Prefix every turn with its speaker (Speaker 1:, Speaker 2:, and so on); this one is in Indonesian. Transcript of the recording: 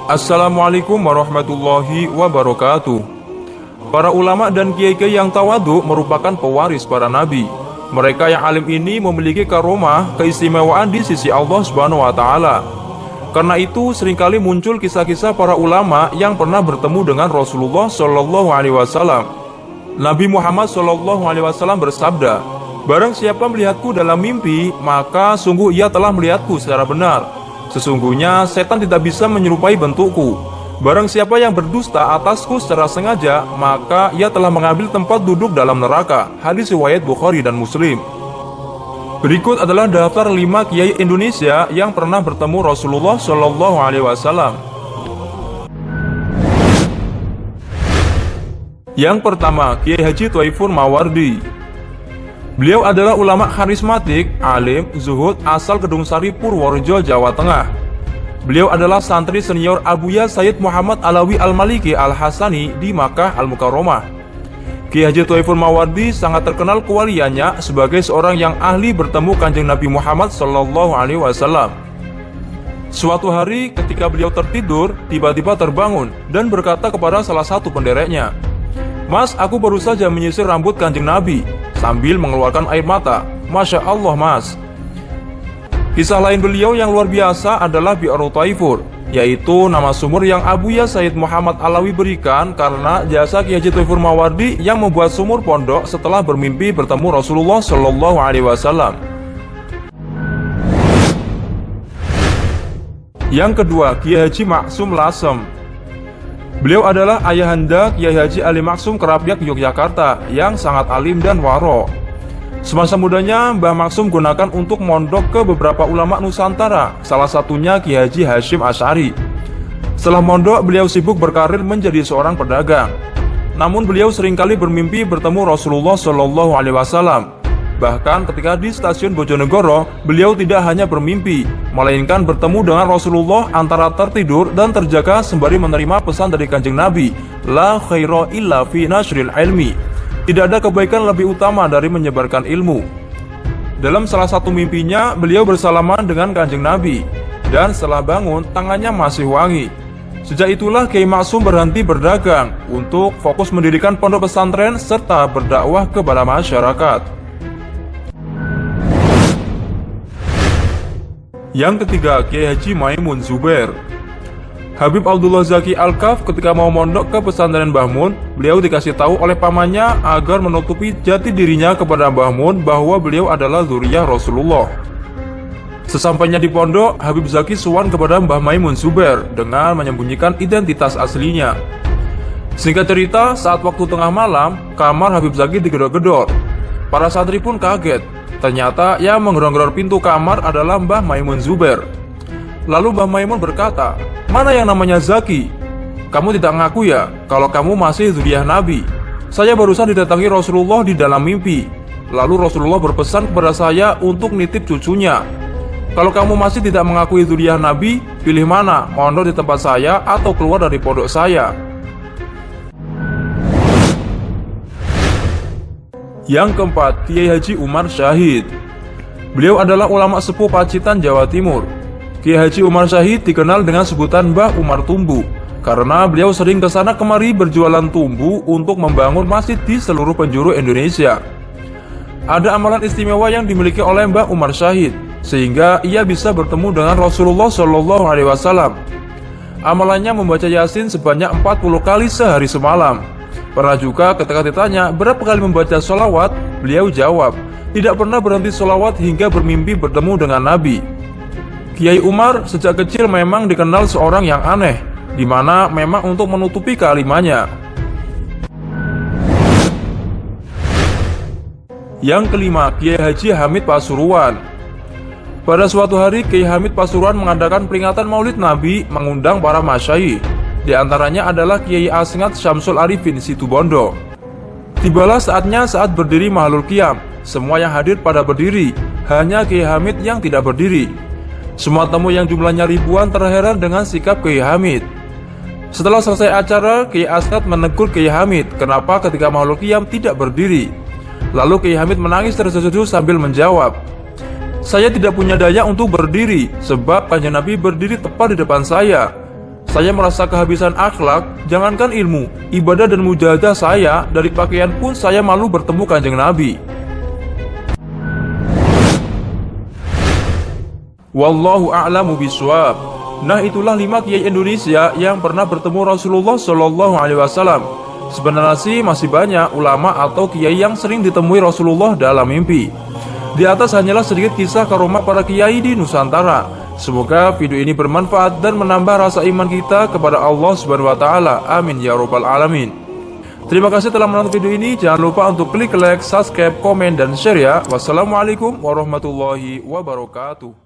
Speaker 1: Assalamualaikum warahmatullahi wabarakatuh. Para ulama dan kiai-kiai yang tawadhu merupakan pewaris para nabi. Mereka yang alim ini memiliki karomah, keistimewaan di sisi Allah Subhanahu wa taala. Karena itu seringkali muncul kisah-kisah para ulama yang pernah bertemu dengan Rasulullah Shallallahu alaihi wasallam. Nabi Muhammad Shallallahu alaihi wasallam bersabda, "Barang siapa melihatku dalam mimpi, maka sungguh ia telah melihatku secara benar. Sesungguhnya setan tidak bisa menyerupai bentukku. Barang siapa yang berdusta atasku secara sengaja, maka ia telah mengambil tempat duduk dalam neraka." Hadis riwayat Bukhari dan Muslim. Berikut adalah daftar 5 kiai Indonesia yang pernah bertemu Rasulullah Shallallahu alaihi wasallam. Yang pertama, Kiai Haji Thaifur Mawardi. Beliau adalah ulama karismatik, alim, zuhud, asal Kedungsari, Purworejo, Jawa Tengah. Beliau adalah santri senior Abuya Sayyid Muhammad Alawi Al-Maliki Al-Hasani di Makkah Al-Mukarramah. Kiai Haji Thaifur Mawardi sangat terkenal kewaliannya sebagai seorang yang ahli bertemu Kanjeng Nabi Muhammad Sallallahu Alaihi Wasallam. Suatu hari ketika beliau tertidur, tiba-tiba terbangun dan berkata kepada salah satu pendereknya, "Mas, aku baru saja menyisir rambut Kanjeng Nabi," sambil mengeluarkan air mata. "Masya Allah, Mas." Kisah lain beliau yang luar biasa adalah Bi'ru Thaifur, yaitu nama sumur yang Abuya Sayyid Muhammad Alawi berikan karena jasa Kiai Haji Thaifur Mawardi yang membuat sumur pondok setelah bermimpi bertemu Rasulullah Shallallahu alaihi wasallam. Yang kedua, Kiai Haji Maksum Lasem. Beliau adalah ayahanda Kiai Haji Ali Maksum Kerapiak Yogyakarta yang sangat alim dan waro. Semasa mudanya, Mbah Maksum gunakan untuk mondok ke beberapa ulama Nusantara, salah satunya Kiai Haji Hashim Asy'ari. Setelah mondok, beliau sibuk berkarir menjadi seorang pedagang. Namun beliau seringkali bermimpi bertemu Rasulullah Shallallahu alaihi wasallam. Bahkan ketika di stasiun Bojonegoro, beliau tidak hanya bermimpi, melainkan bertemu dengan Rasulullah antara tertidur dan terjaga sembari menerima pesan dari Kanjeng Nabi, "La khaira illa fi nashril ilmi." Tidak ada kebaikan lebih utama dari menyebarkan ilmu. Dalam salah satu mimpinya, beliau bersalaman dengan Kanjeng Nabi, dan setelah bangun, tangannya masih wangi. Sejak itulah Kiai Maksum berhenti berdagang untuk fokus mendirikan pondok pesantren serta berdakwah kepada masyarakat. Yang ketiga, Kiai Haji Maimun Zubair. Habib Abdullah Zaki Al-Kaf ketika mau mondok ke pesantren Mbah Mun, beliau dikasih tahu oleh pamannya agar menutupi jati dirinya kepada Mbah Mun bahwa beliau adalah zuriyah Rasulullah. Sesampainya di pondok, Habib Zaki sowan kepada Mbah Maimun Zubair dengan menyembunyikan identitas aslinya. Singkat cerita, saat waktu tengah malam, kamar Habib Zaki digedor-gedor. Para santri pun kaget. Ternyata yang menggedor-gedor pintu kamar adalah Mbah Maimun Zubair. Lalu Mbah Maimun berkata, "Mana yang namanya Zaki? Kamu tidak ngaku ya kalau kamu masih zuriyah Nabi? Saya barusan didatangi Rasulullah di dalam mimpi. Lalu Rasulullah berpesan kepada saya untuk nitip cucunya. Kalau kamu masih tidak mengakui zuriyah Nabi, pilih mana, mondok di tempat saya atau keluar dari pondok saya." Yang keempat, Kiai Haji Umar Syahid. Beliau adalah ulama sepuh Pacitan, Jawa Timur. Kiai Haji Umar Syahid dikenal dengan sebutan Mbah Umar Tumbu karena beliau sering kesana kemari berjualan tumbu untuk membangun masjid di seluruh penjuru Indonesia. Ada amalan istimewa yang dimiliki oleh Mbah Umar Syahid sehingga ia bisa bertemu dengan Rasulullah Shallallahu alaihi wasallam. Amalannya membaca Yasin sebanyak 40 kali sehari semalam. Pernah juga ketika ditanya berapa kali membaca sholawat, beliau jawab, tidak pernah berhenti sholawat hingga bermimpi bertemu dengan Nabi. Kiai Umar sejak kecil memang dikenal seorang yang aneh, di mana memang untuk menutupi kealimannya. Yang kelima, Kiai Haji Hamid Pasuruan. Pada suatu hari, Kiai Hamid Pasuruan mengadakan peringatan Maulid Nabi, mengundang para masyayikh. Di antaranya adalah Kiai Asngat Syamsul Arifin Situbondo. Tibalah saatnya saat berdiri Mahlul Qiyam. Semua yang hadir pada berdiri, hanya Kiai Hamid yang tidak berdiri. Semua tamu yang jumlahnya ribuan terheran dengan sikap Kiai Hamid. Setelah selesai acara, Kiai Asngat menegur Kiai Hamid kenapa ketika Mahlul Qiyam tidak berdiri. Lalu Kiai Hamid menangis terseduh sambil menjawab, "Saya tidak punya daya untuk berdiri sebab Kanjeng Nabi berdiri tepat di depan saya. Saya merasa kehabisan akhlak, jangankan ilmu, ibadah dan mujahadah saya, dari pakaian pun saya malu bertemu Kanjeng Nabi. Wallahu a'lamu bishawab. Nah, itulah 5 kiai Indonesia yang pernah bertemu Rasulullah Shallallahu Alaihi Wasallam. Sebenarnya sih masih banyak ulama atau kiai yang sering ditemui Rasulullah dalam mimpi. Di atas hanyalah sedikit kisah karomah para kiai di Nusantara. Semoga video ini bermanfaat dan menambah rasa iman kita kepada Allah Subhanahu wa taala. Amin ya rabbal alamin. Terima kasih telah menonton video ini. Jangan lupa untuk klik like, subscribe, komen dan share ya. Wassalamualaikum warahmatullahi wabarakatuh.